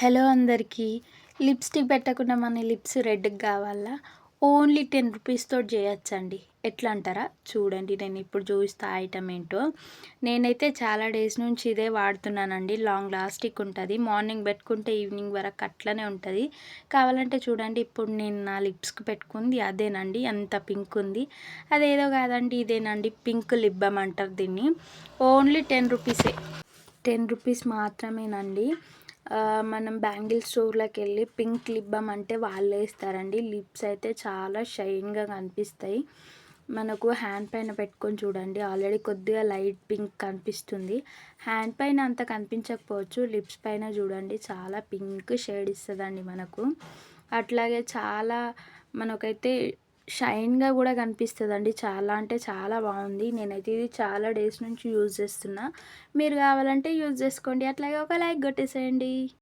Hello అందరికీ. Lipstick పెట్టకుండా మన లిప్స్ రెడ్‌గా కావాలా? ఓన్లీ 10 రూపీస్‌తో చేయొచ్చండి. ఎట్లా అంటారా? చూడండి నేనిప్పుడు చూపిస్తా ఆ ఐటెమ్ ఏంటో. నేనైతే చాలా డేస్ నుంచి ఇదే వాడుతున్నానండి. లాంగ్ లాస్టిక్ ఉంటది. మార్నింగ్ పెట్టుకుంటే ఈవినింగ్ వరకు అట్లనే ఉంటది. కావాలంటే చూడండి ఇప్పుడు నేను నా లిప్స్‌కి పెట్టుకుంది అదేనండి. అంత పింక్ ఉంది. అదేదో కాదండి ఇదేనండి పింక్ లిప్ బామ్ అంటారు దీన్ని. ఓన్లీ 10 రూపీసే. 10 రూపీస్ మాత్రమేనండి. మనం బ్యాంగిల్ స్టోర్‌లోకెళ్ళి పింక్ లిప్ బామ్ అంటే వాళ్ళే ఇస్తారండి. లిప్స్ అయితే చాలా షైన్‌గా కనిపిస్తాయి. మనకు హ్యాండ్ పైన పెట్టుకొని చూడండి. ఆల్రెడీ కొద్దిగా లైట్ పింక్ కనిపిస్తుంది. హ్యాండ్ పైన అంత కనిపించకపోవచ్చు. లిప్స్ పైన చూడండి చాలా పింక్ షేడ్ ఇస్తదండి మనకు. అట్లాగే చాలా మనకైతే షైన్‌గా గూడా కనిపిస్తదండి. చాలా అంటే చాలా బావుంది. నేనైతే ఇది చాలా డేస్ నుంచి యూజ్ చేస్తున్నా. మీరు కావాలంటే యూజ్ చేసుకోండి. అట్లాగే ఒక లైక్ కొట్టేసేయండి.